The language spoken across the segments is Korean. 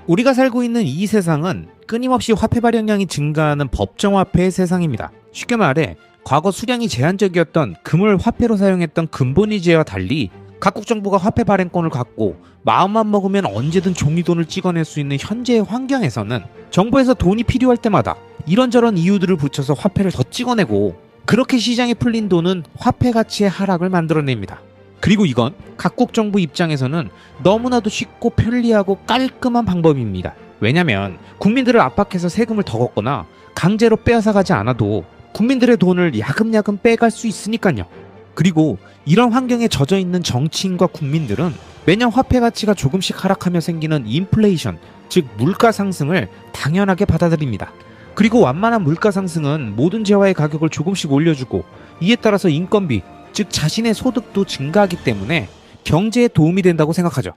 우리가 살고 있는 이 세상은 끊임없이 화폐 발행량이 증가하는 법정화폐의 세상입니다. 쉽게 말해 과거 수량이 제한적이었던 금을 화폐로 사용했던 금본위제와 달리 각국 정부가 화폐 발행권을 갖고 마음만 먹으면 언제든 종이돈을 찍어낼 수 있는 현재의 환경에서는 정부에서 돈이 필요할 때마다 이런저런 이유들을 붙여서 화폐를 더 찍어내고 그렇게 시장에 풀린 돈은 화폐 가치의 하락을 만들어냅니다. 그리고 이건 각국 정부 입장에서는 너무나도 쉽고 편리하고 깔끔한 방법입니다. 왜냐면 국민들을 압박해서 세금을 더 걷거나 강제로 빼앗아가지 않아도 국민들의 돈을 야금야금 빼갈 수 있으니까요. 그리고 이런 환경에 젖어 있는 정치인과 국민들은 매년 화폐 가치가 조금씩 하락하며 생기는 인플레이션, 즉 물가 상승을 당연하게 받아들입니다. 그리고 완만한 물가 상승은 모든 재화의 가격을 조금씩 올려주고 이에 따라서 인건비, 즉 자신의 소득도 증가하기 때문에 경제에 도움이 된다고 생각하죠.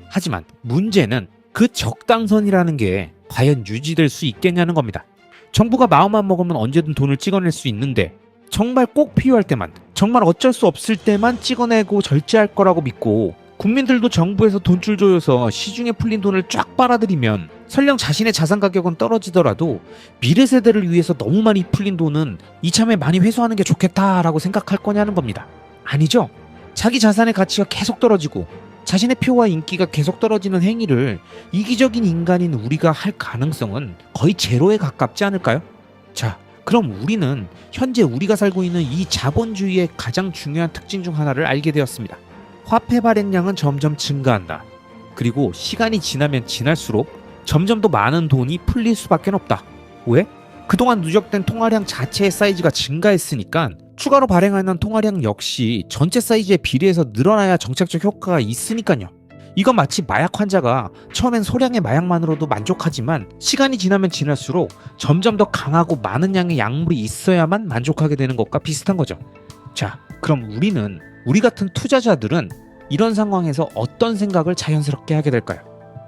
하지만 문제는 그 적당선이라는 게 과연 유지될 수 있겠냐는 겁니다. 정부가 마음만 먹으면 언제든 돈을 찍어낼 수 있는데 정말 꼭 필요할 때만, 정말 어쩔 수 없을 때만 찍어내고 절제할 거라고 믿고 국민들도 정부에서 돈줄 조여서 시중에 풀린 돈을 쫙 빨아들이면 설령 자신의 자산 가격은 떨어지더라도 미래 세대를 위해서 너무 많이 풀린 돈은 이참에 많이 회수하는 게 좋겠다라고 생각할 거냐는 겁니다. 아니죠. 자기 자산의 가치가 계속 떨어지고 자신의 표와 인기가 계속 떨어지는 행위를 이기적인 인간인 우리가 할 가능성은 거의 제로에 가깝지 않을까요? 자, 그럼 우리는 현재 우리가 살고 있는 이 자본주의의 가장 중요한 특징 중 하나를 알게 되었습니다. 화폐 발행량은 점점 증가한다. 그리고 시간이 지나면 지날수록 점점 더 많은 돈이 풀릴 수밖에 없다. 왜? 그동안 누적된 통화량 자체의 사이즈가 증가했으니까 추가로 발행하는 통화량 역시 전체 사이즈에 비례해서 늘어나야 정책적 효과가 있으니까요. 이건 마치 마약 환자가 처음엔 소량의 마약만으로도 만족하지만 시간이 지나면 지날수록 점점 더 강하고 많은 양의 약물이 있어야만 만족하게 되는 것과 비슷한 거죠. 자, 그럼 우리 같은 투자자들은 이런 상황에서 어떤 생각을 자연스럽게 하게 될까요?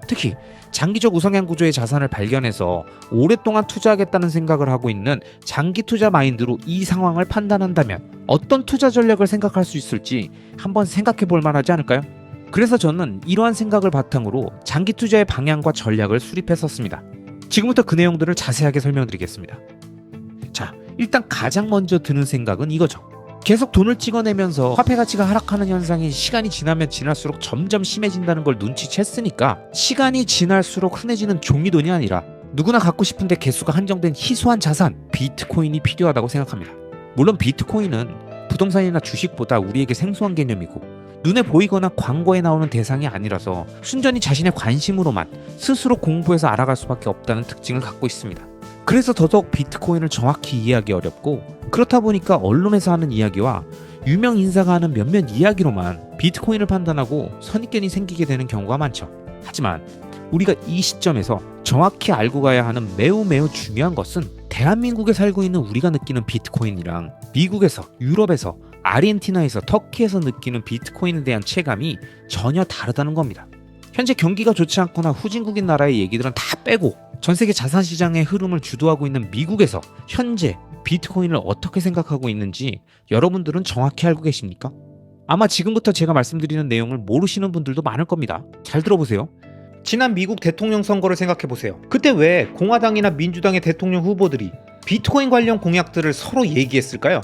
특히 장기적 우상향 구조의 자산을 발견해서 오랫동안 투자하겠다는 생각을 하고 있는 장기 투자 마인드로 이 상황을 판단한다면 어떤 투자 전략을 생각할 수 있을지 한번 생각해 볼 만하지 않을까요? 그래서 저는 이러한 생각을 바탕으로 장기 투자의 방향과 전략을 수립했었습니다. 지금부터 그 내용들을 자세하게 설명드리겠습니다. 자, 일단 가장 먼저 드는 생각은 이거죠. 계속 돈을 찍어내면서 화폐 가치가 하락하는 현상이 시간이 지나면 지날수록 점점 심해진다는 걸 눈치챘으니까 시간이 지날수록 흔해지는 종이돈이 아니라 누구나 갖고 싶은데 개수가 한정된 희소한 자산, 비트코인이 필요하다고 생각합니다. 물론 비트코인은 부동산이나 주식보다 우리에게 생소한 개념이고 눈에 보이거나 광고에 나오는 대상이 아니라서 순전히 자신의 관심으로만 스스로 공부해서 알아갈 수밖에 없다는 특징을 갖고 있습니다. 그래서 더더욱 비트코인을 정확히 이해하기 어렵고 그렇다 보니까 언론에서 하는 이야기와 유명 인사가 하는 몇몇 이야기로만 비트코인을 판단하고 선입견이 생기게 되는 경우가 많죠. 하지만 우리가 이 시점에서 정확히 알고 가야 하는 매우 중요한 것은 대한민국에 살고 있는 우리가 느끼는 비트코인이랑 미국에서, 유럽에서, 아르헨티나에서, 터키에서 느끼는 비트코인에 대한 체감이 전혀 다르다는 겁니다. 현재 경기가 좋지 않거나 후진국인 나라의 얘기들은 다 빼고 전 세계 자산시장의 흐름을 주도하고 있는 미국에서 현재 비트코인을 어떻게 생각하고 있는지 여러분들은 정확히 알고 계십니까? 아마 지금부터 제가 말씀드리는 내용을 모르시는 분들도 많을 겁니다. 잘 들어보세요. 지난 미국 대통령 선거를 생각해보세요. 그때 왜 공화당이나 민주당의 대통령 후보들이 비트코인 관련 공약들을 서로 얘기했을까요?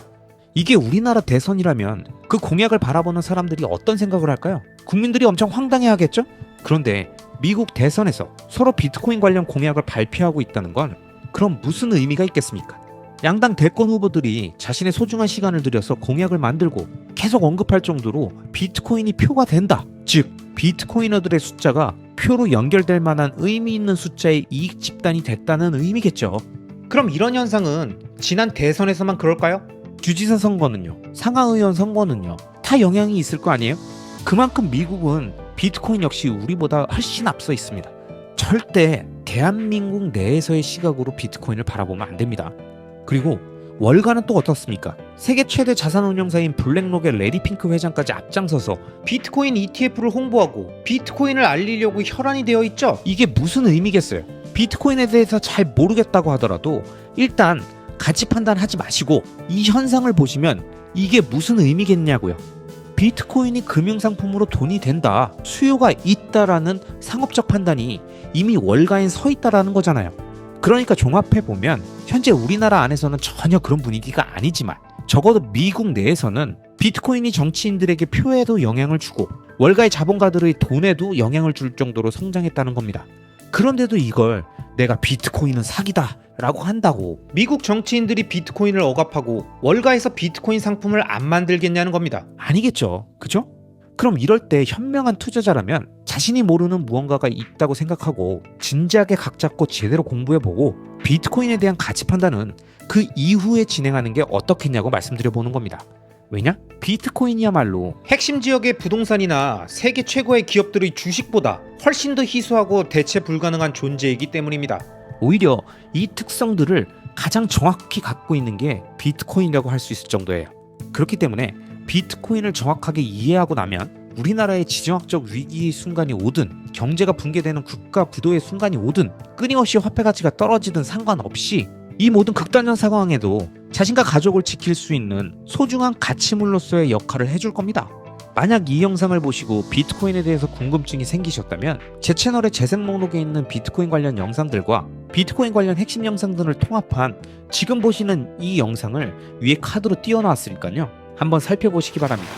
이게 우리나라 대선이라면 그 공약을 바라보는 사람들이 어떤 생각을 할까요? 국민들이 엄청 황당해하겠죠? 그런데 미국 대선에서 서로 비트코인 관련 공약을 발표하고 있다는 건 그럼 무슨 의미가 있겠습니까? 양당 대권 후보들이 자신의 소중한 시간을 들여서 공약을 만들고 계속 언급할 정도로 비트코인이 표가 된다. 즉, 비트코이너들의 숫자가 표로 연결될 만한 의미 있는 숫자의 이익 집단이 됐다는 의미겠죠. 그럼 이런 현상은 지난 대선에서만 그럴까요? 주지사 선거는요, 상하의원 선거는요, 다 영향이 있을 거 아니에요? 그만큼 미국은 비트코인 역시 우리보다 훨씬 앞서 있습니다. 절대 대한민국 내에서의 시각으로 비트코인을 바라보면 안 됩니다. 그리고 월가는 또 어떻습니까? 세계 최대 자산운용사인 블랙록의 레리 핑크 회장까지 앞장서서 비트코인 ETF를 홍보하고 비트코인을 알리려고 혈안이 되어 있죠? 이게 무슨 의미겠어요? 비트코인에 대해서 잘 모르겠다고 하더라도 일단 가치 판단하지 마시고 이 현상을 보시면 이게 무슨 의미겠냐고요. 비트코인이 금융상품으로 돈이 된다, 수요가 있다라는 상업적 판단이 이미 월가에 서 있다라는 거잖아요. 그러니까 종합해보면 현재 우리나라 안에서는 전혀 그런 분위기가 아니지만 적어도 미국 내에서는 비트코인이 정치인들에게 표에도 영향을 주고 월가의 자본가들의 돈에도 영향을 줄 정도로 성장했다는 겁니다. 그런데도 이걸 내가 비트코인은 사기다 라고 한다고 미국 정치인들이 비트코인을 억압하고 월가에서 비트코인 상품을 안 만들겠냐는 겁니다. 아니겠죠. 그죠? 그럼 이럴 때 현명한 투자자라면 자신이 모르는 무언가가 있다고 생각하고 진지하게 각 잡고 제대로 공부해보고 비트코인에 대한 가치 판단은 그 이후에 진행하는 게 어떻겠냐고 말씀드려보는 겁니다. 왜냐? 비트코인이야말로 핵심 지역의 부동산이나 세계 최고의 기업들의 주식보다 훨씬 더 희소하고 대체 불가능한 존재이기 때문입니다. 오히려 이 특성들을 가장 정확히 갖고 있는 게 비트코인이라고 할 수 있을 정도예요. 그렇기 때문에 비트코인을 정확하게 이해하고 나면 우리나라의 지정학적 위기의 순간이 오든 경제가 붕괴되는 국가 부도의 순간이 오든 끊임없이 화폐 가치가 떨어지든 상관없이 이 모든 극단적 상황에도 자신과 가족을 지킬 수 있는 소중한 가치물로서의 역할을 해줄 겁니다. 만약 이 영상을 보시고 비트코인에 대해서 궁금증이 생기셨다면 제 채널의 재생 목록에 있는 비트코인 관련 영상들과 비트코인 관련 핵심 영상들을 통합한 지금 보시는 이 영상을 위에 카드로 띄워놨으니까요, 한번 살펴보시기 바랍니다.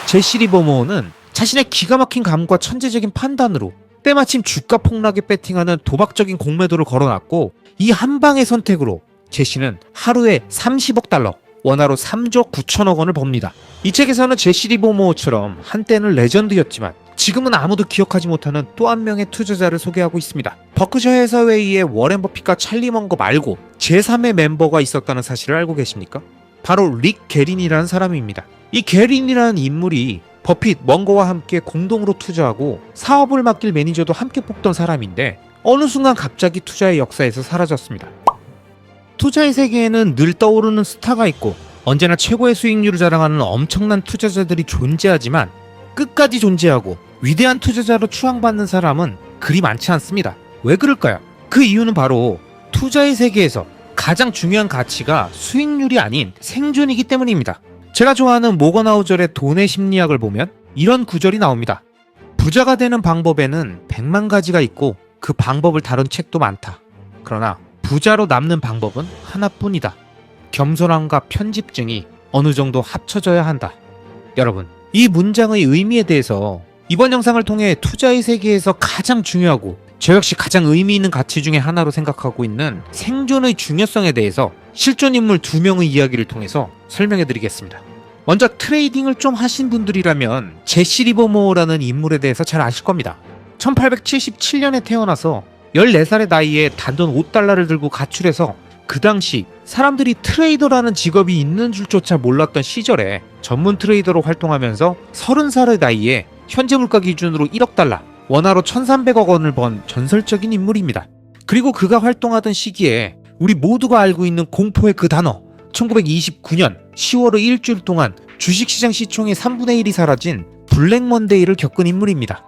제시 리버모어는 자신의 기가 막힌 감과 천재적인 판단으로 때마침 주가 폭락에 배팅하는 도박적인 공매도를 걸어놨고, 이 한 방의 선택으로 제시는 하루에 30억 달러, 원화로 3조 9천억 원을 법니다. 이 책에서는 제시 리버모어처럼 한때는 레전드였지만 지금은 아무도 기억하지 못하는 또 한 명의 투자자를 소개하고 있습니다. 버크셔 해서웨이의 워렌 버핏과 찰리 먼거 말고 제3의 멤버가 있었다는 사실을 알고 계십니까? 바로 릭 게린이라는 사람입니다. 이 게린이라는 인물이 버핏, 먼거와 함께 공동으로 투자하고 사업을 맡길 매니저도 함께 뽑던 사람인데 어느 순간 갑자기 투자의 역사에서 사라졌습니다. 투자의 세계에는 늘 떠오르는 스타가 있고 언제나 최고의 수익률을 자랑하는 엄청난 투자자들이 존재하지만 끝까지 존재하고 위대한 투자자로 추앙받는 사람은 그리 많지 않습니다. 왜 그럴까요? 그 이유는 바로 투자의 세계에서 가장 중요한 가치가 수익률이 아닌 생존이기 때문입니다. 제가 좋아하는 모건 하우절의 돈의 심리학을 보면 이런 구절이 나옵니다. 부자가 되는 방법에는 100만 가지가 있고 그 방법을 다룬 책도 많다. 그러나 부자로 남는 방법은 하나뿐이다. 겸손함과 편집증이 어느 정도 합쳐져야 한다. 여러분, 이 문장의 의미에 대해서 이번 영상을 통해 투자의 세계에서 가장 중요하고 저 역시 가장 의미 있는 가치 중에 하나로 생각하고 있는 생존의 중요성에 대해서 실존 인물 2명의 이야기를 통해서 설명해 드리겠습니다. 먼저 트레이딩을 좀 하신 분들이라면 제시 리버모어라는 인물에 대해서 잘 아실 겁니다. 1877년에 태어나서 14살의 나이에 단돈 5달러를 들고 가출해서 그 당시 사람들이 트레이더라는 직업이 있는 줄조차 몰랐던 시절에 전문 트레이더로 활동하면서 30살의 나이에 현재 물가 기준으로 1억 달러, 원화로 1300억 원을 번 전설적인 인물입니다. 그리고 그가 활동하던 시기에 우리 모두가 알고 있는 공포의 그 단어, 1929년 10월의 일주일 동안 주식시장 시총의 3분의 1이 사라진 블랙 먼데이를 겪은 인물입니다.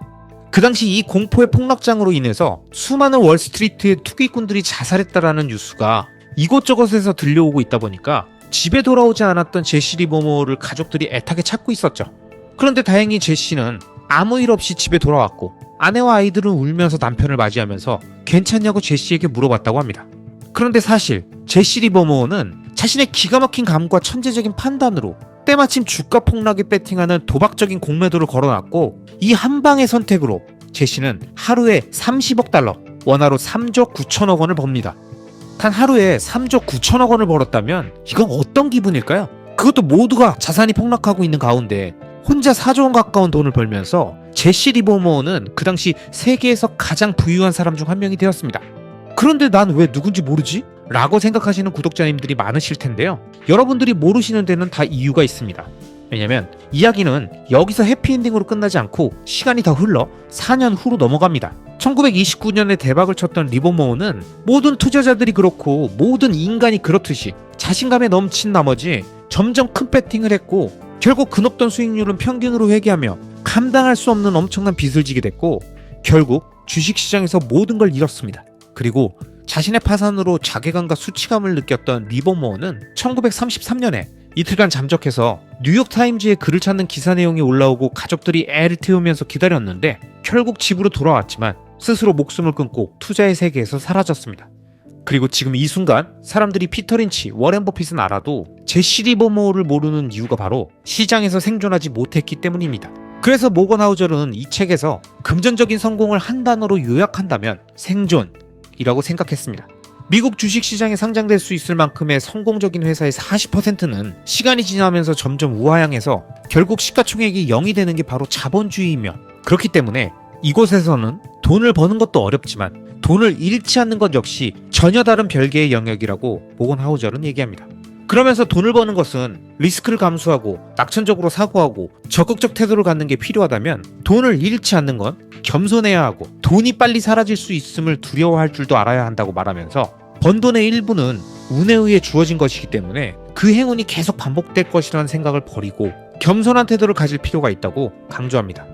그 당시 이 공포의 폭락장으로 인해서 수많은 월스트리트의 투기꾼들이 자살했다라는 뉴스가 이곳저곳에서 들려오고 있다 보니까 집에 돌아오지 않았던 제시 리버모어를 가족들이 애타게 찾고 있었죠. 그런데 다행히 제시는 아무 일 없이 집에 돌아왔고 아내와 아이들은 울면서 남편을 맞이하면서 괜찮냐고 제시에게 물어봤다고 합니다. 그런데 사실 제시 리버모어는 자신의 기가 막힌 감과 천재적인 판단으로 때마침 주가 폭락에 배팅하는 도박적인 공매도를 걸어놨고 이 한 방의 선택으로 제시는 하루에 30억 달러, 원화로 3조 9천억 원을 법니다. 단 하루에 3조 9천억 원을 벌었다면 이건 어떤 기분일까요? 그것도 모두가 자산이 폭락하고 있는 가운데 혼자 4조 원 가까운 돈을 벌면서 제시 리버모어는 그 당시 세계에서 가장 부유한 사람 중 한 명이 되었습니다. 그런데 난 왜 누군지 모르지? 라고 생각하시는 구독자님들이 많으실 텐데요. 여러분들이 모르시는 데는 다 이유가 있습니다. 왜냐면 이야기는 여기서 해피엔딩으로 끝나지 않고 시간이 더 흘러 4년 후로 넘어갑니다. 1929년에 대박을 쳤던 리버모어는 모든 투자자들이 그렇고 모든 인간이 그렇듯이 자신감에 넘친 나머지 점점 큰 배팅을 했고 결국 그높던 수익률은 평균으로 회귀하며 감당할 수 없는 엄청난 빚을 지게 됐고 결국 주식시장에서 모든 걸 잃었습니다. 그리고 자신의 파산으로 자괴감과 수치감을 느꼈던 리버모어는 1933년에 이틀간 잠적해서 뉴욕타임즈에 글을 찾는 기사 내용이 올라오고 가족들이 애를 태우면서 기다렸는데 결국 집으로 돌아왔지만 스스로 목숨을 끊고 투자의 세계에서 사라졌습니다. 그리고 지금 이 순간 사람들이 피터 린치, 워렌 버핏은 알아도 제시 리버모어를 모르는 이유가 바로 시장에서 생존하지 못했기 때문입니다. 그래서 모건 하우절은 이 책에서 금전적인 성공을 한 단어로 요약한다면 생존이라고 생각했습니다. 미국 주식시장에 상장될 수 있을 만큼의 성공적인 회사의 40%는 시간이 지나면서 점점 우하향해서 결국 시가총액이 0이 되는 게 바로 자본주의이며, 그렇기 때문에 이곳에서는 돈을 버는 것도 어렵지만 돈을 잃지 않는 것 역시 전혀 다른 별개의 영역이라고 모건 하우절은 얘기합니다. 그러면서 돈을 버는 것은 리스크를 감수하고 낙천적으로 사고하고 적극적 태도를 갖는 게 필요하다면 돈을 잃지 않는 건 겸손해야 하고 돈이 빨리 사라질 수 있음을 두려워할 줄도 알아야 한다고 말하면서 번 돈의 일부는 운에 의해 주어진 것이기 때문에 그 행운이 계속 반복될 것이라는 생각을 버리고 겸손한 태도를 가질 필요가 있다고 강조합니다.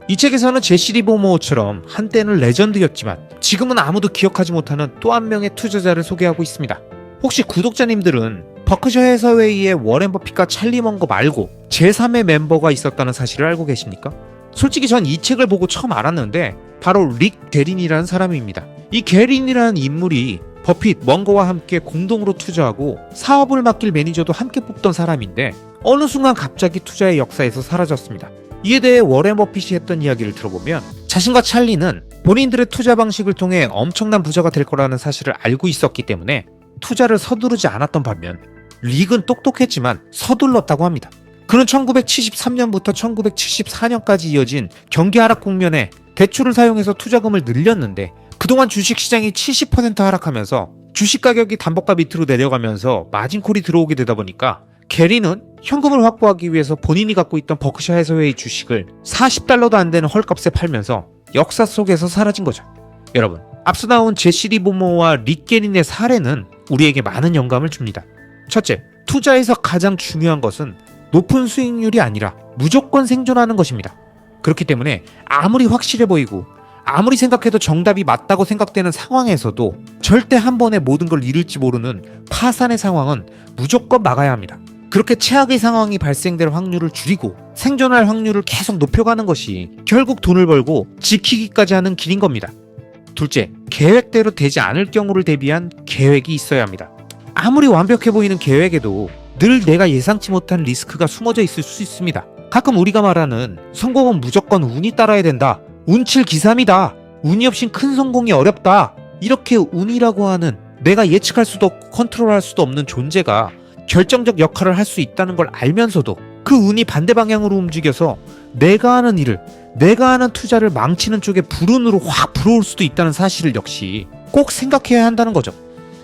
이 책에서는 제시 리버모어처럼 한때는 레전드였지만 지금은 아무도 기억하지 못하는 또 한 명의 투자자를 소개하고 있습니다. 혹시 구독자님들은 버크셔 해서웨이의 워렌 버핏과 찰리 먼거 말고 제3의 멤버가 있었다는 사실을 알고 계십니까? 솔직히 전 이 책을 보고 처음 알았는데 바로 릭 게린이라는 사람입니다. 이 게린이라는 인물이 버핏, 먼거와 함께 공동으로 투자하고 사업을 맡길 매니저도 함께 뽑던 사람인데 어느 순간 갑자기 투자의 역사에서 사라졌습니다. 이에 대해 워렌 버핏이 했던 이야기를 들어보면 자신과 찰리는 본인들의 투자 방식을 통해 엄청난 부자가 될 거라는 사실을 알고 있었기 때문에 투자를 서두르지 않았던 반면 릭은 똑똑했지만 서둘렀다고 합니다. 그는 1973년부터 1974년까지 이어진 경기 하락 국면에 대출을 사용해서 투자금을 늘렸는데 그동안 주식시장이 70% 하락하면서 주식 가격이 단법과 밑으로 내려가면서 마진콜이 들어오게 되다 보니까 게리는 현금을 확보하기 위해서 본인이 갖고 있던 버크셔 해서웨이 주식을 $40도 안 되는 헐값에 팔면서 역사 속에서 사라진 거죠. 여러분, 앞서 나온 제시 리버모어와 릭 게린의 사례는 우리에게 많은 영감을 줍니다. 첫째, 투자에서 가장 중요한 것은 높은 수익률이 아니라 무조건 생존하는 것입니다. 그렇기 때문에 아무리 확실해 보이고 아무리 생각해도 정답이 맞다고 생각되는 상황에서도 절대 한 번에 모든 걸 잃을지 모르는 파산의 상황은 무조건 막아야 합니다. 그렇게 최악의 상황이 발생될 확률을 줄이고 생존할 확률을 계속 높여가는 것이 결국 돈을 벌고 지키기까지 하는 길인 겁니다. 둘째, 계획대로 되지 않을 경우를 대비한 계획이 있어야 합니다. 아무리 완벽해 보이는 계획에도 늘 내가 예상치 못한 리스크가 숨어져 있을 수 있습니다. 가끔 우리가 말하는 성공은 무조건 운이 따라야 된다, 운칠기삼이다, 운이 없인 큰 성공이 어렵다, 이렇게 운이라고 하는 내가 예측할 수도 없고 컨트롤할 수도 없는 존재가 결정적 역할을 할 수 있다는 걸 알면서도 그 운이 반대 방향으로 움직여서 내가 하는 일을, 내가 하는 투자를 망치는 쪽에 불운으로 확 불어올 수도 있다는 사실을 역시 꼭 생각해야 한다는 거죠.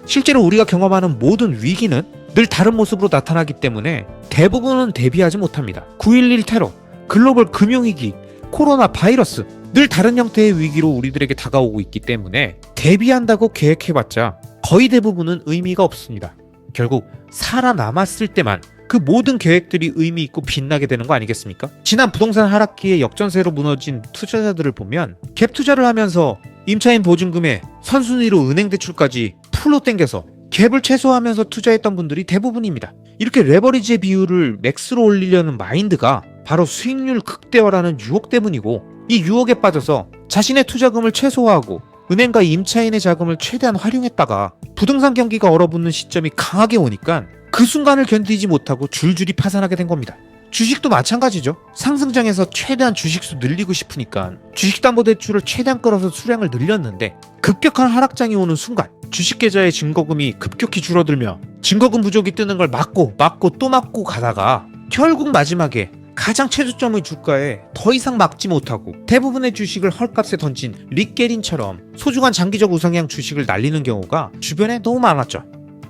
실제로 우리가 경험하는 모든 위기는 늘 다른 모습으로 나타나기 때문에 대부분은 대비하지 못합니다. 9.11 테러, 글로벌 금융위기, 코로나 바이러스, 늘 다른 형태의 위기로 우리들에게 다가오고 있기 때문에 대비한다고 계획해봤자 거의 대부분은 의미가 없습니다. 결국 살아남았을 때만 그 모든 계획들이 의미 있고 빛나게 되는 거 아니겠습니까? 지난 부동산 하락기에 역전세로 무너진 투자자들을 보면 갭 투자를 하면서 임차인 보증금에 선순위로 은행 대출까지 풀로 땡겨서 갭을 최소화하면서 투자했던 분들이 대부분입니다. 이렇게 레버리지의 비율을 맥스로 올리려는 마인드가 바로 수익률 극대화라는 유혹 때문이고, 이 유혹에 빠져서 자신의 투자금을 최소화하고 은행과 임차인의 자금을 최대한 활용했다가 부동산 경기가 얼어붙는 시점이 강하게 오니까 그 순간을 견디지 못하고 줄줄이 파산하게 된 겁니다. 주식도 마찬가지죠. 상승장에서 최대한 주식수 늘리고 싶으니까 주식담보대출을 최대한 끌어서 수량을 늘렸는데 급격한 하락장이 오는 순간 주식계좌의 증거금이 급격히 줄어들며 증거금 부족이 뜨는 걸 막고 또 막고 가다가 결국 마지막에 가장 최저점의 주가에 더 이상 막지 못하고 대부분의 주식을 헐값에 던진 릭 게린처럼 소중한 장기적 우상향 주식을 날리는 경우가 주변에 너무 많았죠.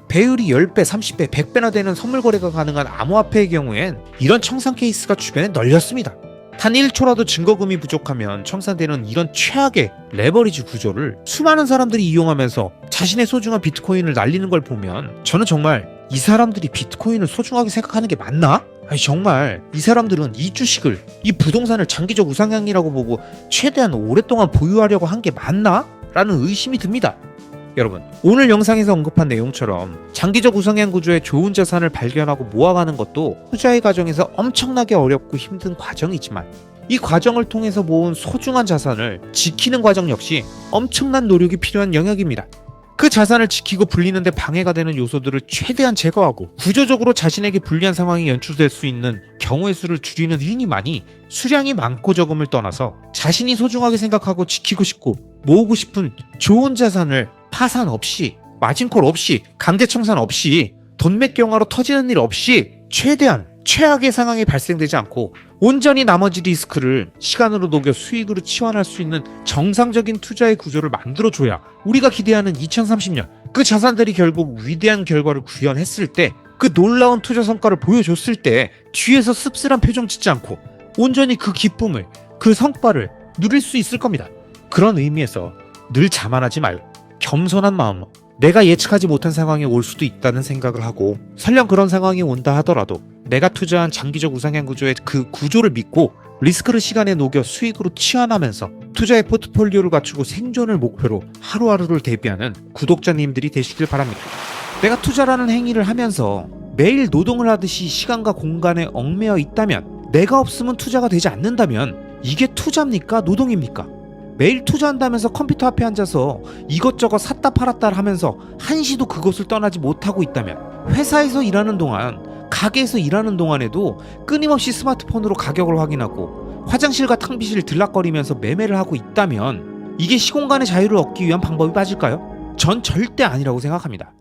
배율이 10배, 30배, 100배나 되는 선물 거래가 가능한 암호화폐의 경우엔 이런 청산 케이스가 주변에 널렸습니다. 단 1초라도 증거금이 부족하면 청산되는 이런 최악의 레버리지 구조를 수많은 사람들이 이용하면서 자신의 소중한 비트코인을 날리는 걸 보면 저는 정말 이 사람들이 비트코인을 소중하게 생각하는 게 맞나? 아니 정말 이 사람들은 이 주식을, 이 부동산을 장기적 우상향이라고 보고 최대한 오랫동안 보유하려고 한 게 맞나? 라는 의심이 듭니다. 여러분, 오늘 영상에서 언급한 내용처럼 장기적 우상향 구조의 좋은 자산을 발견하고 모아가는 것도 투자의 과정에서 엄청나게 어렵고 힘든 과정이지만 이 과정을 통해서 모은 소중한 자산을 지키는 과정 역시 엄청난 노력이 필요한 영역입니다. 그 자산을 지키고 불리는데 방해가 되는 요소들을 최대한 제거하고 구조적으로 자신에게 불리한 상황이 연출될 수 있는 경우의 수를 줄이는 힘이만이 수량이 많고 적음을 떠나서 자신이 소중하게 생각하고 지키고 싶고 모으고 싶은 좋은 자산을 파산 없이, 마진콜 없이, 강제청산 없이, 돈맥경화로 터지는 일 없이 최대한 최악의 상황이 발생되지 않고 온전히 나머지 리스크를 시간으로 녹여 수익으로 치환할 수 있는 정상적인 투자의 구조를 만들어줘야 우리가 기대하는 2030년 그 자산들이 결국 위대한 결과를 구현했을 때, 그 놀라운 투자 성과를 보여줬을 때 뒤에서 씁쓸한 표정 짓지 않고 온전히 그 기쁨을, 그 성과를 누릴 수 있을 겁니다. 그런 의미에서 늘 자만하지 말고 겸손한 마음으로 내가 예측하지 못한 상황이 올 수도 있다는 생각을 하고, 설령 그런 상황이 온다 하더라도 내가 투자한 장기적 우상향 구조의 그 구조를 믿고 리스크를 시간에 녹여 수익으로 치환하면서 투자의 포트폴리오를 갖추고 생존을 목표로 하루하루를 대비하는 구독자님들이 되시길 바랍니다. 내가 투자라는 행위를 하면서 매일 노동을 하듯이 시간과 공간에 얽매여 있다면, 내가 없으면 투자가 되지 않는다면 이게 투자입니까? 노동입니까? 매일 투자한다면서 컴퓨터 앞에 앉아서 이것저것 샀다 팔았다 하면서 한시도 그곳을 떠나지 못하고 있다면, 회사에서 일하는 동안, 가게에서 일하는 동안에도 끊임없이 스마트폰으로 가격을 확인하고 화장실과 탕비실을 들락거리면서 매매를 하고 있다면 이게 시공간의 자유를 얻기 위한 방법이 맞을까요? 전 절대 아니라고 생각합니다.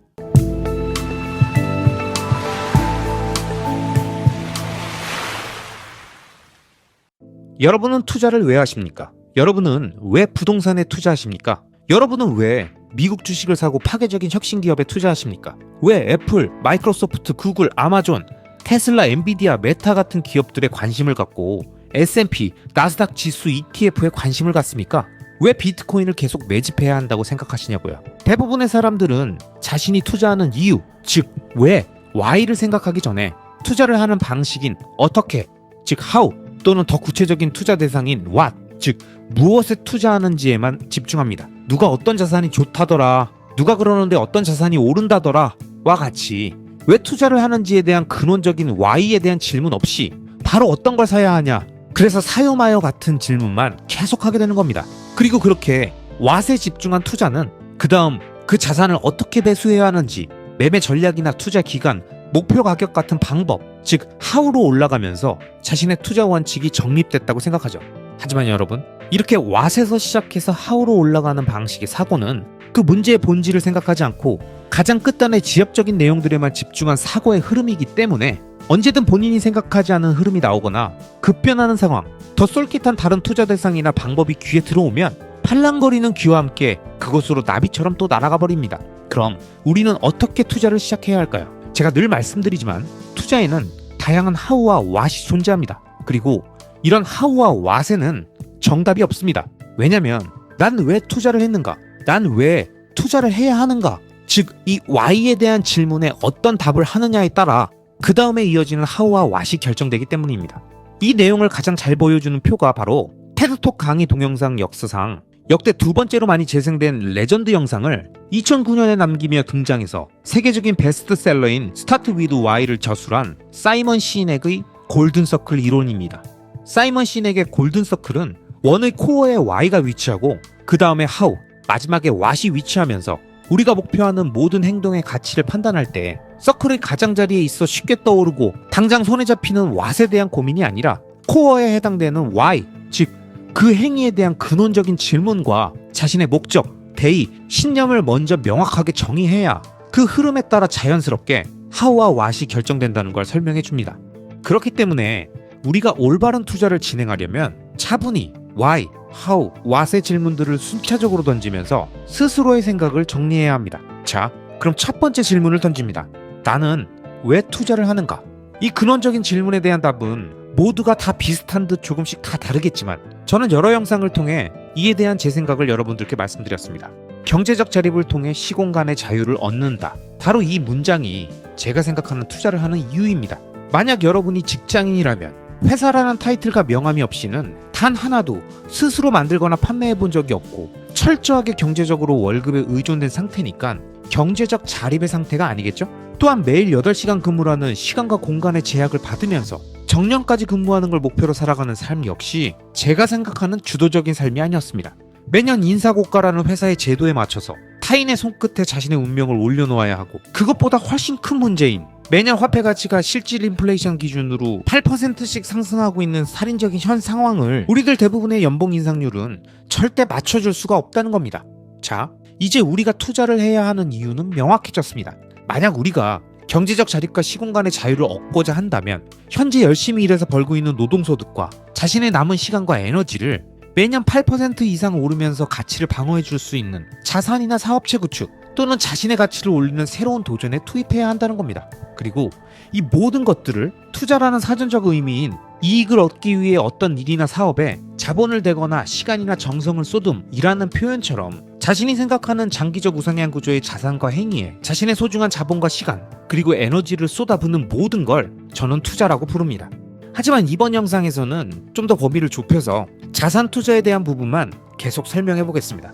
여러분은 투자를 왜 하십니까? 여러분은 왜 부동산에 투자하십니까? 여러분은 왜 미국 주식을 사고 파괴적인 혁신 기업에 투자하십니까? 왜 애플, 마이크로소프트, 구글, 아마존, 테슬라, 엔비디아, 메타 같은 기업들에 관심을 갖고 S&P, 나스닥 지수 ETF에 관심을 갖습니까? 왜 비트코인을 계속 매집해야 한다고 생각하시냐고요? 대부분의 사람들은 자신이 투자하는 이유, 즉 왜, why를 생각하기 전에 투자를 하는 방식인 어떻게, 즉 how, 또는 더 구체적인 투자 대상인 what, 즉 무엇에 투자하는지에만 집중합니다. 누가 어떤 자산이 좋다더라, 누가 그러는데 어떤 자산이 오른다더라 와 같이 왜 투자를 하는지에 대한 근원적인 why에 대한 질문 없이 바로 어떤 걸 사야 하냐, 그래서 사요 마요 같은 질문만 계속하게 되는 겁니다. 그리고 그렇게 what에 집중한 투자는 그 다음 그 자산을 어떻게 매수해야 하는지, 매매 전략이나 투자 기간, 목표 가격 같은 방법, 즉 how로 올라가면서 자신의 투자 원칙이 정립됐다고 생각하죠. 하지만 여러분, 이렇게 what에서 시작해서 how로 올라가는 방식의 사고는 그 문제의 본질을 생각하지 않고 가장 끝단의 지엽적인 내용들에만 집중한 사고의 흐름이기 때문에 언제든 본인이 생각하지 않은 흐름이 나오거나 급변하는 상황, 더 쏠깃한 다른 투자 대상이나 방법이 귀에 들어오면 팔랑거리는 귀와 함께 그곳으로 나비처럼 또 날아가 버립니다. 그럼 우리는 어떻게 투자를 시작해야 할까요? 제가 늘 말씀드리지만 투자에는 다양한 how와 what이 존재합니다. 그리고 이런 how와 what에는 정답이 없습니다. 왜냐면 난 왜 투자를 했는가? 난 왜 투자를 해야 하는가? 즉 이 why에 대한 질문에 어떤 답을 하느냐에 따라 그 다음에 이어지는 how와 what이 결정되기 때문입니다. 이 내용을 가장 잘 보여주는 표가 바로 테드톡 강의 동영상 역사상 역대 두 번째로 많이 재생된 레전드 영상을 2009년에 남기며 등장해서 세계적인 베스트셀러인 스타트 위드 Why를 저술한 사이먼 시넥의 골든서클 이론입니다. 사이먼 시넥의 골든서클은 원의 코어에 Why가 위치하고 그 다음에 How, 마지막에 What이 위치하면서 우리가 목표하는 모든 행동의 가치를 판단할 때 서클의 가장자리에 있어 쉽게 떠오르고 당장 손에 잡히는 What에 대한 고민이 아니라 코어에 해당되는 Why, 즉 그 행위에 대한 근원적인 질문과 자신의 목적, 대의, 신념을 먼저 명확하게 정의해야 그 흐름에 따라 자연스럽게 how와 what이 결정된다는 걸 설명해 줍니다. 그렇기 때문에 우리가 올바른 투자를 진행하려면 차분히 why, how, what의 질문들을 순차적으로 던지면서 스스로의 생각을 정리해야 합니다. 자, 그럼 첫 번째 질문을 던집니다. 나는 왜 투자를 하는가? 이 근원적인 질문에 대한 답은 모두가 다 비슷한 듯 조금씩 다 다르겠지만 저는 여러 영상을 통해 이에 대한 제 생각을 여러분들께 말씀드렸습니다. 경제적 자립을 통해 시공간의 자유를 얻는다. 바로 이 문장이 제가 생각하는 투자를 하는 이유입니다. 만약 여러분이 직장인이라면 회사라는 타이틀과 명함이 없이는 단 하나도 스스로 만들거나 판매해 본 적이 없고 철저하게 경제적으로 월급에 의존된 상태니까 경제적 자립의 상태가 아니겠죠? 또한 매일 8시간 근무라는 시간과 공간의 제약을 받으면서 정년까지 근무하는 걸 목표로 살아가는 삶 역시 제가 생각하는 주도적인 삶이 아니었습니다. 매년 인사고가라는 회사의 제도에 맞춰서 타인의 손끝에 자신의 운명을 올려놓아야 하고, 그것보다 훨씬 큰 문제인 매년 화폐 가치가 실질 인플레이션 기준으로 8%씩 상승하고 있는 살인적인 현 상황을 우리들 대부분의 연봉 인상률은 절대 맞춰줄 수가 없다는 겁니다. 자, 이제 우리가 투자를 해야 하는 이유는 명확해졌습니다. 만약 우리가 경제적 자립과 시공간의 자유를 얻고자 한다면 현재 열심히 일해서 벌고 있는 노동소득과 자신의 남은 시간과 에너지를 매년 8% 이상 오르면서 가치를 방어해 줄 수 있는 자산이나 사업체 구축 또는 자신의 가치를 올리는 새로운 도전에 투입해야 한다는 겁니다. 그리고 이 모든 것들을 투자라는 사전적 의미인 이익을 얻기 위해 어떤 일이나 사업에 자본을 대거나 시간이나 정성을 쏟음이라는 표현처럼 자신이 생각하는 장기적 우상향 구조의 자산과 행위에 자신의 소중한 자본과 시간 그리고 에너지를 쏟아붓는 모든 걸 저는 투자라고 부릅니다. 하지만 이번 영상에서는 좀 더 범위를 좁혀서 자산 투자에 대한 부분만 계속 설명해 보겠습니다.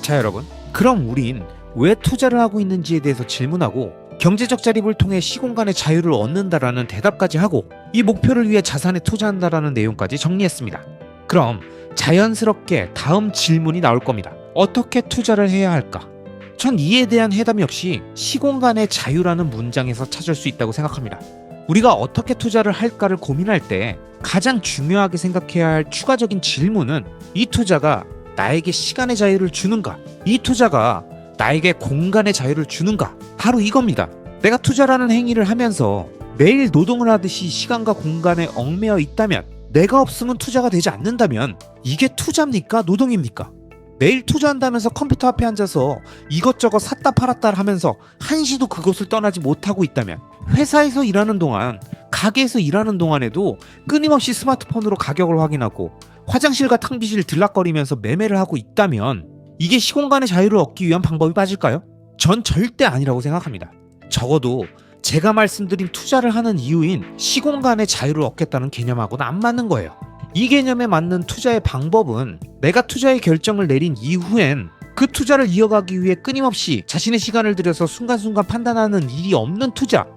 자, 여러분, 그럼 우린 왜 투자를 하고 있는지에 대해서 질문하고 경제적 자립을 통해 시공간의 자유를 얻는다라는 대답까지 하고 이 목표를 위해 자산에 투자한다라는 내용까지 정리했습니다. 그럼 자연스럽게 다음 질문이 나올 겁니다. 어떻게 투자를 해야 할까? 전 이에 대한 해답 역시 시공간의 자유라는 문장에서 찾을 수 있다고 생각합니다. 우리가 어떻게 투자를 할까를 고민할 때 가장 중요하게 생각해야 할 추가적인 질문은 이 투자가 나에게 시간의 자유를 주는가? 이 투자가 나에게 공간의 자유를 주는가? 바로 이겁니다. 내가 투자라는 행위를 하면서 매일 노동을 하듯이 시간과 공간에 얽매여 있다면, 내가 없으면 투자가 되지 않는다면 이게 투자입니까? 노동입니까? 매일 투자한다면서 컴퓨터 앞에 앉아서 이것저것 샀다 팔았다 하면서 한시도 그곳을 떠나지 못하고 있다면, 회사에서 일하는 동안, 가게에서 일하는 동안에도 끊임없이 스마트폰으로 가격을 확인하고 화장실과 탕비실 들락거리면서 매매를 하고 있다면 이게 시공간의 자유를 얻기 위한 방법이 맞을까요? 전 절대 아니라고 생각합니다. 적어도 제가 말씀드린 투자를 하는 이유인 시공간의 자유를 얻겠다는 개념하고는 안 맞는 거예요. 이 개념에 맞는 투자의 방법은 내가 투자의 결정을 내린 이후엔 그 투자를 이어가기 위해 끊임없이 자신의 시간을 들여서 순간순간 판단하는 일이 없는 투자,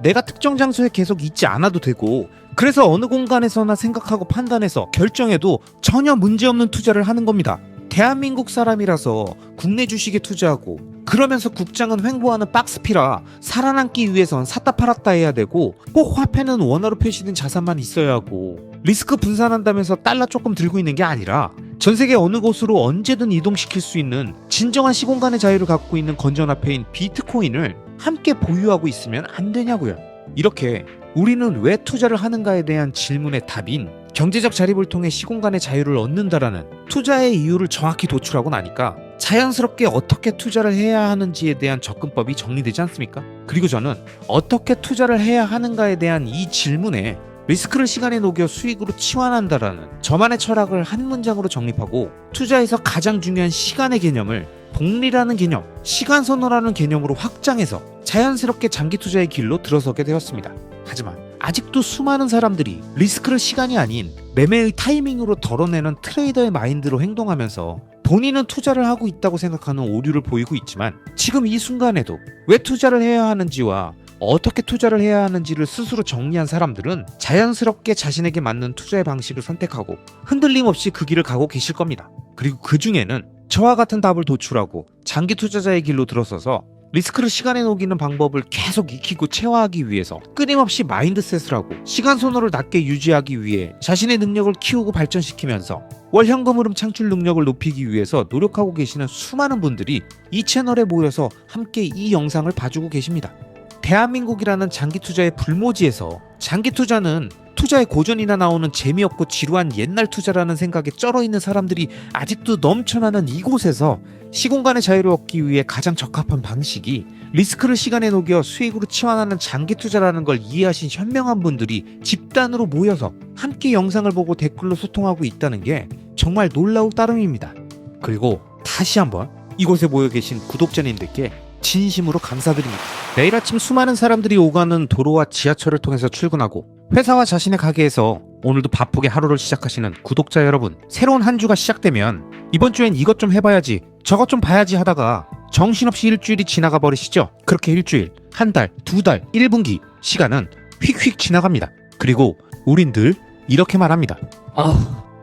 내가 특정 장소에 계속 있지 않아도 되고, 그래서 어느 공간에서나 생각하고 판단해서 결정해도 전혀 문제없는 투자를 하는 겁니다. 대한민국 사람이라서 국내 주식에 투자하고 그러면서 국장은 횡보하는 박스피라 살아남기 위해선 샀다 팔았다 해야 되고, 꼭 화폐는 원화로 표시된 자산만 있어야 하고, 리스크 분산한다면서 달러 조금 들고 있는 게 아니라 전 세계 어느 곳으로 언제든 이동시킬 수 있는 진정한 시공간의 자유를 갖고 있는 건전화폐인 비트코인을 함께 보유하고 있으면 안 되냐고요. 이렇게 우리는 왜 투자를 하는가에 대한 질문의 답인 경제적 자립을 통해 시공간의 자유를 얻는다라는 투자의 이유를 정확히 도출하고 나니까 자연스럽게 어떻게 투자를 해야 하는지에 대한 접근법이 정리되지 않습니까? 그리고 저는 어떻게 투자를 해야 하는가에 대한 이 질문에 리스크를 시간에 녹여 수익으로 치환한다라는 저만의 철학을 한 문장으로 정립하고 투자에서 가장 중요한 시간의 개념을 복리라는 개념, 시간선호라는 개념으로 확장해서 자연스럽게 장기 투자의 길로 들어서게 되었습니다. 하지만 아직도 수많은 사람들이 리스크를 시간이 아닌 매매의 타이밍으로 덜어내는 트레이더의 마인드로 행동하면서 본인은 투자를 하고 있다고 생각하는 오류를 보이고 있지만, 지금 이 순간에도 왜 투자를 해야 하는지와 어떻게 투자를 해야 하는지를 스스로 정리한 사람들은 자연스럽게 자신에게 맞는 투자의 방식을 선택하고 흔들림 없이 그 길을 가고 계실 겁니다. 그리고 그 중에는 저와 같은 답을 도출하고 장기 투자자의 길로 들어서서 리스크를 시간에 녹이는 방법을 계속 익히고 체화하기 위해서 끊임없이 마인드셋을 하고 시간 선호를 낮게 유지하기 위해 자신의 능력을 키우고 발전시키면서 월 현금 흐름 창출 능력을 높이기 위해서 노력하고 계시는 수많은 분들이 이 채널에 모여서 함께 이 영상을 봐주고 계십니다. 대한민국이라는 장기 투자의 불모지에서 장기 투자는 투자의 고전이나 나오는 재미없고 지루한 옛날 투자라는 생각에 쩔어있는 사람들이 아직도 넘쳐나는 이곳에서 시공간의 자유를 얻기 위해 가장 적합한 방식이 리스크를 시간에 녹여 수익으로 치환하는 장기 투자라는 걸 이해하신 현명한 분들이 집단으로 모여서 함께 영상을 보고 댓글로 소통하고 있다는 게 정말 놀라울 따름입니다. 그리고 다시 한번 이곳에 모여 계신 구독자님들께 진심으로 감사드립니다. 매일 아침 수많은 사람들이 오가는 도로와 지하철을 통해서 출근하고 회사와 자신의 가게에서 오늘도 바쁘게 하루를 시작하시는 구독자 여러분, 새로운 한 주가 시작되면 이번 주엔 이것 좀 해봐야지, 저것 좀 봐야지 하다가 정신없이 일주일이 지나가 버리시죠? 그렇게 일주일, 한 달, 두 달, 1분기 시간은 휙휙 지나갑니다. 그리고 우린 늘 이렇게 말합니다.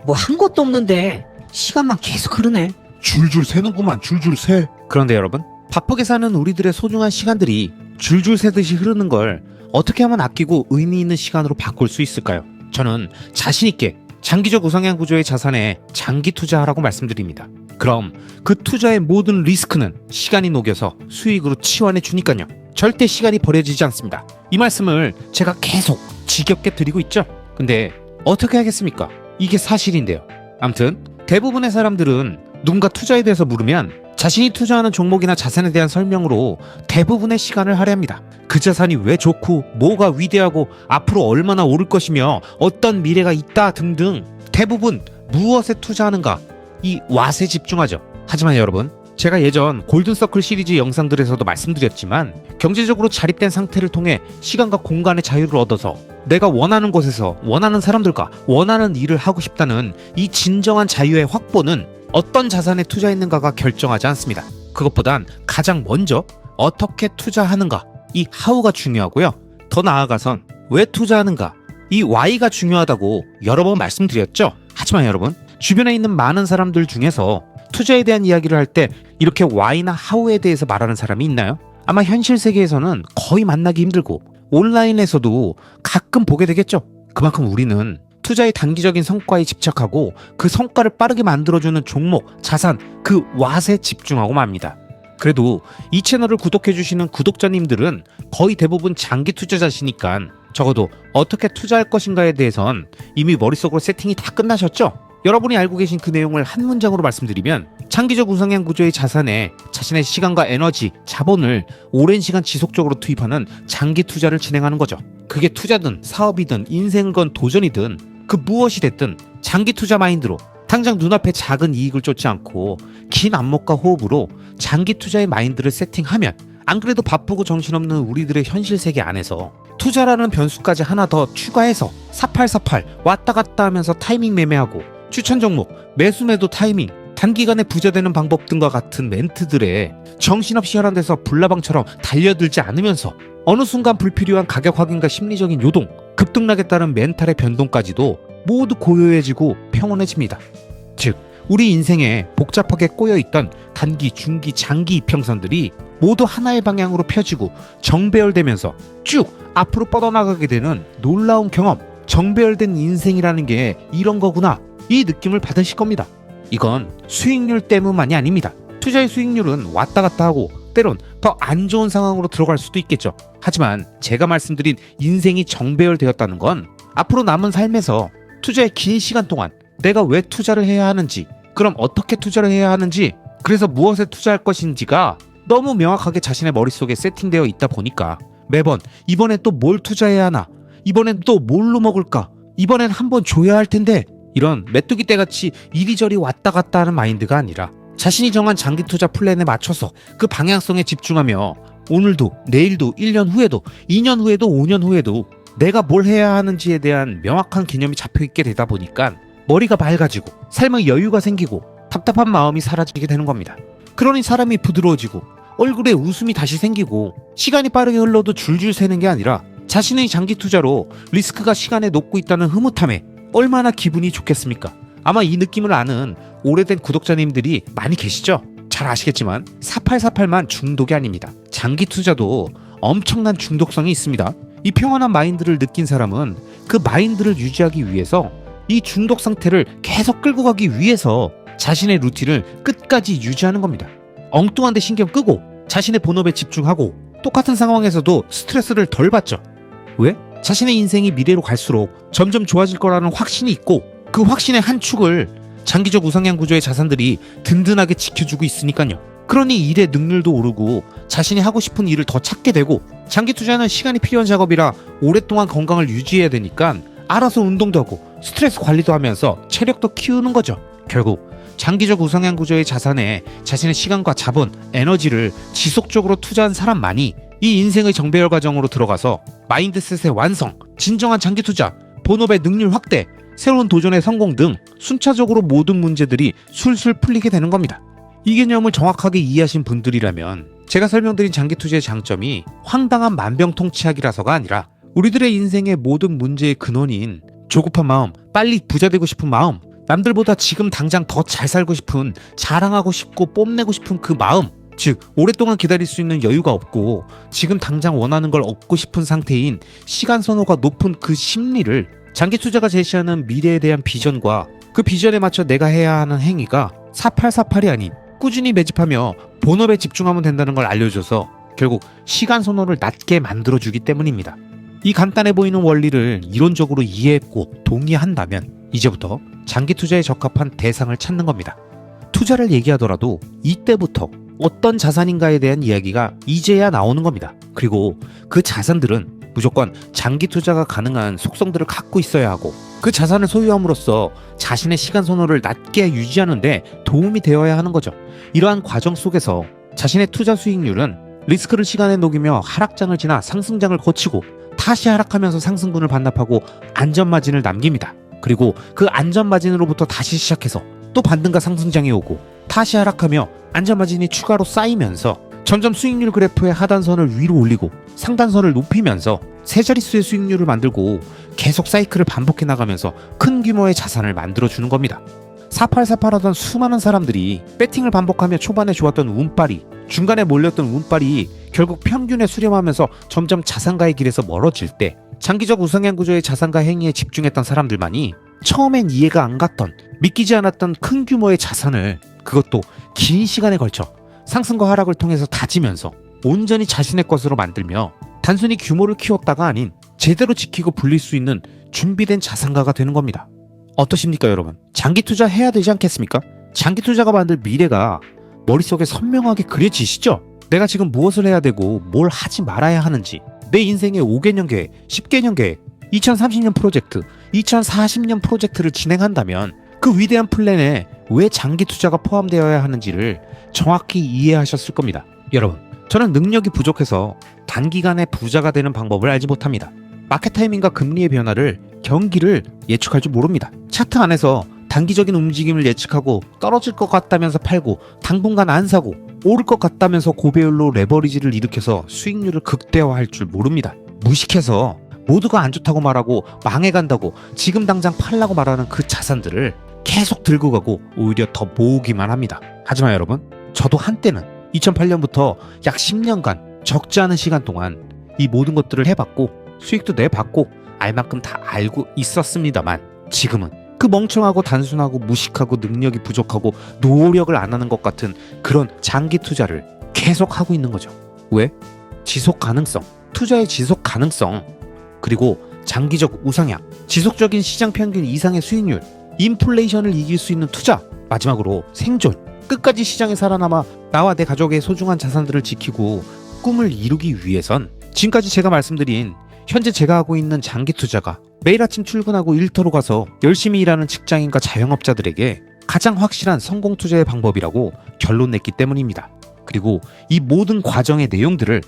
뭐 한 것도 없는데 시간만 계속 흐르네. 줄줄 새는구만, 줄줄 새. 그런데 여러분, 바쁘게 사는 우리들의 소중한 시간들이 줄줄 새듯이 흐르는 걸 어떻게 하면 아끼고 의미 있는 시간으로 바꿀 수 있을까요? 저는 자신 있게 장기적 우상향 구조의 자산에 장기 투자하라고 말씀드립니다. 그럼 그 투자의 모든 리스크는 시간이 녹여서 수익으로 치환해 주니까요. 절대 시간이 버려지지 않습니다. 이 말씀을 제가 계속 지겹게 드리고 있죠. 근데 어떻게 하겠습니까? 이게 사실인데요. 암튼 대부분의 사람들은 누군가 투자에 대해서 물으면 자신이 투자하는 종목이나 자산에 대한 설명으로 대부분의 시간을 할애합니다. 그 자산이 왜 좋고 뭐가 위대하고 앞으로 얼마나 오를 것이며 어떤 미래가 있다 등등 대부분 무엇에 투자하는가 이 왓에 집중하죠. 하지만 여러분, 제가 예전 골든서클 시리즈 영상들에서도 말씀드렸지만 경제적으로 자립된 상태를 통해 시간과 공간의 자유를 얻어서 내가 원하는 곳에서 원하는 사람들과 원하는 일을 하고 싶다는 이 진정한 자유의 확보는 어떤 자산에 투자했는가가 결정하지 않습니다. 그것보단 가장 먼저 어떻게 투자하는가, 이 how가 중요하고요. 더 나아가선 왜 투자하는가, 이 why가 중요하다고 여러 번 말씀드렸죠. 하지만 여러분, 주변에 있는 많은 사람들 중에서 투자에 대한 이야기를 할 때 이렇게 why나 how에 대해서 말하는 사람이 있나요? 아마 현실 세계에서는 거의 만나기 힘들고 온라인에서도 가끔 보게 되겠죠. 그만큼 우리는 투자의 단기적인 성과에 집착하고 그 성과를 빠르게 만들어주는 종목, 자산, 그 왓에 집중하고 맙니다. 그래도 이 채널을 구독해주시는 구독자님들은 거의 대부분 장기 투자자시니까 적어도 어떻게 투자할 것인가에 대해선 이미 머릿속으로 세팅이 다 끝나셨죠? 여러분이 알고 계신 그 내용을 한 문장으로 말씀드리면 장기적 우상향 구조의 자산에 자신의 시간과 에너지, 자본을 오랜 시간 지속적으로 투입하는 장기 투자를 진행하는 거죠. 그게 투자든 사업이든 인생건 도전이든 그 무엇이 됐든 장기 투자 마인드로 당장 눈앞에 작은 이익을 쫓지 않고 긴 안목과 호흡으로 장기 투자의 마인드를 세팅하면 안 그래도 바쁘고 정신없는 우리들의 현실 세계 안에서 투자라는 변수까지 하나 더 추가해서 4848 왔다 갔다 하면서 타이밍 매매하고 추천 종목, 매수 매도 타이밍, 단기간에 부자되는 방법 등과 같은 멘트들에 정신없이 혈안돼서 불나방처럼 달려들지 않으면서 어느 순간 불필요한 가격 확인과 심리적인 요동, 급등락에 따른 멘탈의 변동까지도 모두 고요해지고 평온해집니다. 즉, 우리 인생에 복잡하게 꼬여있던 단기, 중기, 장기 이평선들이 모두 하나의 방향으로 펴지고 정배열되면서 쭉 앞으로 뻗어나가게 되는 놀라운 경험, 정배열된 인생이라는 게 이런 거구나, 이 느낌을 받으실 겁니다. 이건 수익률 때문만이 아닙니다. 투자의 수익률은 왔다 갔다 하고 때론 더 안 좋은 상황으로 들어갈 수도 있겠죠. 하지만 제가 말씀드린 인생이 정배열되었다는 건 앞으로 남은 삶에서 투자의 긴 시간 동안 내가 왜 투자를 해야 하는지, 그럼 어떻게 투자를 해야 하는지, 그래서 무엇에 투자할 것인지가 너무 명확하게 자신의 머릿속에 세팅되어 있다 보니까 매번 이번엔 또 뭘 투자해야 하나, 이번엔 또 뭘로 먹을까, 이번엔 한번 줘야 할 텐데, 이런 메뚜기 떼같이 이리저리 왔다 갔다 하는 마인드가 아니라 자신이 정한 장기 투자 플랜에 맞춰서 그 방향성에 집중하며 오늘도 내일도 1년 후에도 2년 후에도 5년 후에도 내가 뭘 해야 하는지에 대한 명확한 개념이 잡혀있게 되다 보니까 머리가 맑아지고 삶의 여유가 생기고 답답한 마음이 사라지게 되는 겁니다. 그러니 사람이 부드러워지고 얼굴에 웃음이 다시 생기고 시간이 빠르게 흘러도 줄줄 새는 게 아니라 자신의 장기 투자로 리스크가 시간에 녹고 있다는 흐뭇함에 얼마나 기분이 좋겠습니까? 아마 이 느낌을 아는 오래된 구독자님들이 많이 계시죠? 잘 아시겠지만 4848만 중독이 아닙니다. 장기 투자도 엄청난 중독성이 있습니다. 이 평온한 마인드를 느낀 사람은 그 마인드를 유지하기 위해서 이 중독 상태를 계속 끌고 가기 위해서 자신의 루틴을 끝까지 유지하는 겁니다. 엉뚱한 데 신경 끄고 자신의 본업에 집중하고 똑같은 상황에서도 스트레스를 덜 받죠. 왜? 자신의 인생이 미래로 갈수록 점점 좋아질 거라는 확신이 있고 그 확신의 한 축을 장기적 우상향 구조의 자산들이 든든하게 지켜주고 있으니까요. 그러니 일의 능률도 오르고 자신이 하고 싶은 일을 더 찾게 되고 장기 투자는 시간이 필요한 작업이라 오랫동안 건강을 유지해야 되니까 알아서 운동도 하고 스트레스 관리도 하면서 체력도 키우는 거죠. 결국 장기적 우상향 구조의 자산에 자신의 시간과 자본, 에너지를 지속적으로 투자한 사람만이 이 인생의 정배열 과정으로 들어가서 마인드셋의 완성, 진정한 장기 투자, 본업의 능률 확대, 새로운 도전의 성공 등 순차적으로 모든 문제들이 술술 풀리게 되는 겁니다. 이 개념을 정확하게 이해하신 분들이라면 제가 설명드린 장기투자의 장점이 황당한 만병통치약이라서가 아니라 우리들의 인생의 모든 문제의 근원인 조급한 마음, 빨리 부자 되고 싶은 마음, 남들보다 지금 당장 더 잘 살고 싶은, 자랑하고 싶고 뽐내고 싶은 그 마음, 즉 오랫동안 기다릴 수 있는 여유가 없고 지금 당장 원하는 걸 얻고 싶은 상태인 시간 선호가 높은 그 심리를 장기투자가 제시하는 미래에 대한 비전과 그 비전에 맞춰 내가 해야 하는 행위가 4848이 아닌 꾸준히 매집하며 본업에 집중하면 된다는 걸 알려줘서 결국 시간 선호를 낮게 만들어주기 때문입니다. 이 간단해 보이는 원리를 이론적으로 이해했고 동의한다면 이제부터 장기 투자에 적합한 대상을 찾는 겁니다. 투자를 얘기하더라도 이때부터 어떤 자산인가에 대한 이야기가 이제야 나오는 겁니다. 그리고 그 자산들은 무조건 장기 투자가 가능한 속성들을 갖고 있어야 하고 그 자산을 소유함으로써 자신의 시간 선호를 낮게 유지하는데 도움이 되어야 하는 거죠. 이러한 과정 속에서 자신의 투자 수익률은 리스크를 시간에 녹이며 하락장을 지나 상승장을 거치고 다시 하락하면서 상승분을 반납하고 안전마진을 남깁니다. 그리고 그 안전마진으로부터 다시 시작해서 또 반등과 상승장이 오고 다시 하락하며 안전마진이 추가로 쌓이면서 점점 수익률 그래프의 하단선을 위로 올리고 상단선을 높이면서 세 자릿수의 수익률을 만들고 계속 사이클을 반복해 나가면서 큰 규모의 자산을 만들어주는 겁니다. 4848하던 수많은 사람들이 배팅을 반복하며 초반에 좋았던 운빨이 중간에 몰렸던 운빨이 결국 평균에 수렴하면서 점점 자산가의 길에서 멀어질 때 장기적 우상향 구조의 자산가 행위에 집중했던 사람들만이 처음엔 이해가 안 갔던 믿기지 않았던 큰 규모의 자산을 그것도 긴 시간에 걸쳐 상승과 하락을 통해서 다지면서 온전히 자신의 것으로 만들며 단순히 규모를 키웠다가 아닌 제대로 지키고 불릴 수 있는 준비된 자산가가 되는 겁니다. 어떠십니까 여러분? 장기 투자 해야 되지 않겠습니까? 장기 투자가 만들 미래가 머릿속에 선명하게 그려지시죠? 내가 지금 무엇을 해야 되고 뭘 하지 말아야 하는지 내 인생의 5개년 계획, 10개년 계획, 2030년 프로젝트, 2040년 프로젝트를 진행한다면 그 위대한 플랜에 왜 장기 투자가 포함되어야 하는지를 정확히 이해하셨을 겁니다. 여러분, 저는 능력이 부족해서 단기간에 부자가 되는 방법을 알지 못합니다. 마켓 타이밍과 금리의 변화를, 경기를 예측할 줄 모릅니다. 차트 안에서 단기적인 움직임을 예측하고 떨어질 것 같다면서 팔고 당분간 안 사고 오를 것 같다면서 고배율로 레버리지를 일으켜서 수익률을 극대화할 줄 모릅니다. 무식해서 모두가 안 좋다고 말하고 망해간다고 지금 당장 팔라고 말하는 그 자산들을 계속 들고 가고 오히려 더 모으기만 합니다. 하지만 여러분, 저도 한때는 2008년부터 약 10년간 적지 않은 시간 동안 이 모든 것들을 해봤고 수익도 내봤고 알 만큼 다 알고 있었습니다만 지금은 그 멍청하고 단순하고 무식하고 능력이 부족하고 노력을 안 하는 것 같은 그런 장기 투자를 계속 하고 있는 거죠. 왜? 지속 가능성, 투자의 지속 가능성, 그리고 장기적 우상향, 지속적인 시장 평균 이상의 수익률, 인플레이션을 이길 수 있는 투자, 마지막으로 생존, 끝까지 시장에 살아남아 나와 내 가족의 소중한 자산들을 지키고 꿈을 이루기 위해선 지금까지 제가 말씀드린 현재 제가 하고 있는 장기 투자가 매일 아침 출근하고 일터로 가서 열심히 일하는 직장인과 자영업자들에게 가장 확실한 성공 투자의 방법이라고 결론 냈기 때문입니다. 그리고 이 모든 과정의 내용들을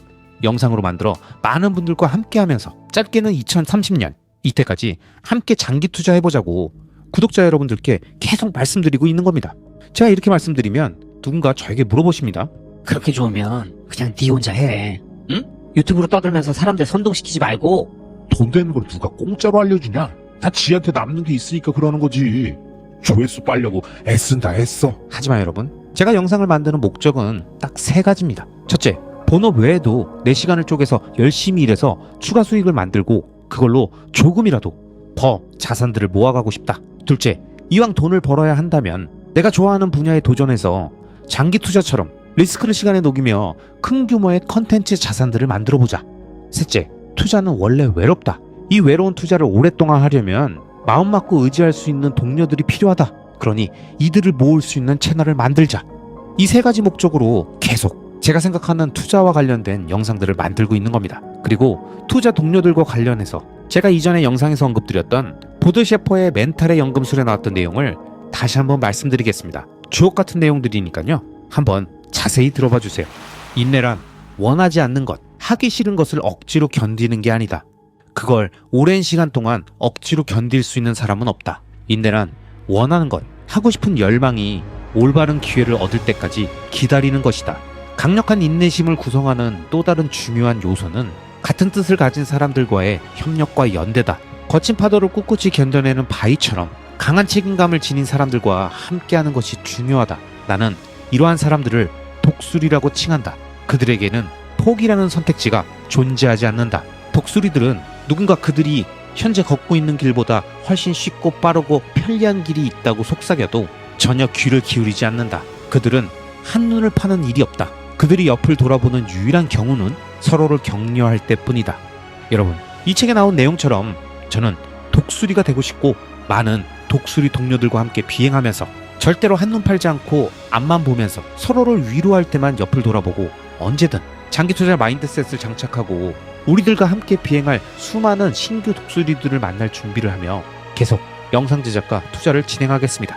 영상으로 만들어 많은 분들과 함께 하면서 짧게는 2030년 이때까지 함께 장기 투자해보자고 구독자 여러분들께 계속 말씀드리고 있는 겁니다. 제가 이렇게 말씀드리면 누군가 저에게 물어보십니다. 그렇게 좋으면 그냥 네 혼자 해. 응? 유튜브로 떠들면서 사람들 선동시키지 말고. 돈 되는 걸 누가 공짜로 알려주냐? 다 지한테 남는 게 있으니까 그러는 거지. 조회수 빨려고 애쓴다 애써. 하지만 여러분, 제가 영상을 만드는 목적은 딱 세 가지입니다. 첫째, 본업 외에도 내 시간을 쪼개서 열심히 일해서 추가 수익을 만들고 그걸로 조금이라도 더 자산들을 모아가고 싶다. 둘째, 이왕 돈을 벌어야 한다면 내가 좋아하는 분야에 도전해서 장기 투자처럼 리스크를 시간에 녹이며 큰 규모의 컨텐츠 자산들을 만들어보자. 셋째, 투자는 원래 외롭다. 이 외로운 투자를 오랫동안 하려면 마음 맞고 의지할 수 있는 동료들이 필요하다. 그러니 이들을 모을 수 있는 채널을 만들자. 이 세 가지 목적으로 계속 제가 생각하는 투자와 관련된 영상들을 만들고 있는 겁니다. 그리고 투자 동료들과 관련해서 제가 이전에 영상에서 언급드렸던 보드 셰퍼의 멘탈의 연금술에 나왔던 내용을 다시 한번 말씀드리겠습니다. 주옥 같은 내용들이니까요. 한번 자세히 들어봐 주세요. 인내란 원하지 않는 것, 하기 싫은 것을 억지로 견디는 게 아니다. 그걸 오랜 시간 동안 억지로 견딜 수 있는 사람은 없다. 인내란 원하는 것, 하고 싶은 열망이 올바른 기회를 얻을 때까지 기다리는 것이다. 강력한 인내심을 구성하는 또 다른 중요한 요소는 같은 뜻을 가진 사람들과의 협력과 연대다. 거친 파도를 꿋꿋이 견뎌내는 바위처럼 강한 책임감을 지닌 사람들과 함께하는 것이 중요하다. 나는 이러한 사람들을 독수리라고 칭한다. 그들에게는 포기라는 선택지가 존재하지 않는다. 독수리들은 누군가 그들이 현재 걷고 있는 길보다 훨씬 쉽고 빠르고 편리한 길이 있다고 속삭여도 전혀 귀를 기울이지 않는다. 그들은 한눈을 파는 일이 없다. 그들이 옆을 돌아보는 유일한 경우는 서로를 격려할 때뿐이다. 여러분, 이 책에 나온 내용처럼 저는 독수리가 되고 싶고 많은 독수리 동료들과 함께 비행하면서 절대로 한눈 팔지 않고 앞만 보면서 서로를 위로할 때만 옆을 돌아보고 언제든 장기 투자 마인드셋을 장착하고 우리들과 함께 비행할 수많은 신규 독수리들을 만날 준비를 하며 계속 영상 제작과 투자를 진행하겠습니다.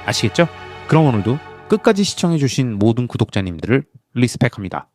아시겠죠? 그럼 오늘도 끝까지 시청해주신 모든 구독자님들을 리스펙합니다.